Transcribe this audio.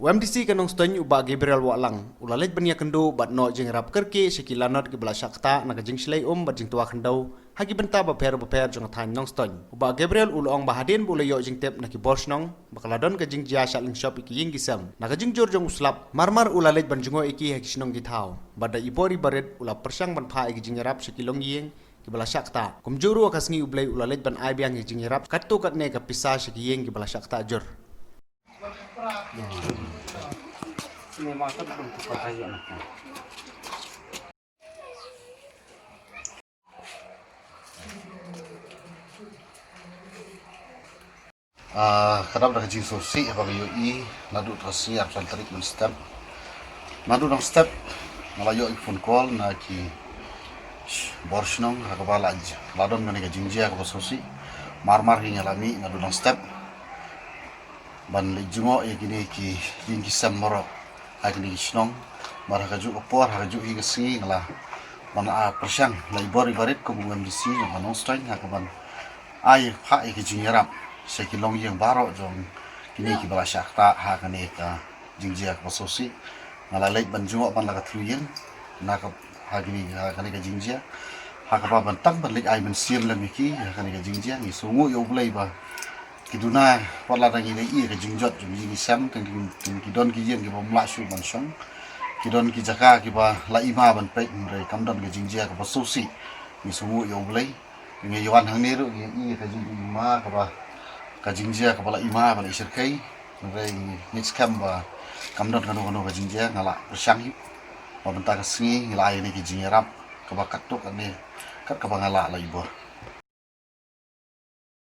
UMDC kanong stony uba Gabriel Walang. Ulalit banya kendo bat no jeng rap kerke sekilanot ke belah syakta nakajing silay bat jeng tua kendau hagi benta baper jeng tan nong stony. Uba Gabriel ulong bahadin bulayo jeng tep naki bors nong bakaladon ke jeng jia shaling shop iki ying gisam. Nakajing jor jeng uslap marmar ulalit ban jengo iki hagi sinong githau. Bada ipori barit ula persang ban pa iki jeng rap sekilong ying ke belah syakta. Kumjuru akas ngi ublay ulalit ban aibiang hagi jeng rap katto katne ka pisah sekiying ke belah syakta jor. Ini makan untuk pakai anaknya. Kadang dah kecil sosi bagi UI nadu tersi arsan tarik men step nadu nang step malayo phone call na ki borsnong hakabala aja ladon ngani ka jinjia ka sosi marmar hi ngalami nadu nang step ban lejungo ya kini ki yingki samoro agni snong mar haju opor haju hi gasi ngala mana persang lai bori barit ko UMDC yang kanong strain hakaban ai pha ki jinyaram sekilong yang baro jong kini ki bala syakta ha kane ka jingjia ka sosi ngala lai ban jungo ban laga truyen na ka ha kane ka jingjia ha ka ban tang ban lik ai ban siem lan ki ha kane ka jingjia ni sungu yo bulai ba kiduna wala rangi nei ka jingjot jong ni sam kan ki don ki yen ki bom la shu ban song ki don ki jaka ki ba la ima ban pe re kam don ka jingjia ka sosi ni sungu yo bulai ngi yohan hang ni ru ni ka jingjia ka ba ka jingjia ka bala ima bala isir kai re next kam ba kam don kanu ka jingjia ngala persang hi ba benta ka singi ngila ai ni ki jingjia rap ka ba katuk ane kat ka ba ngala la ibor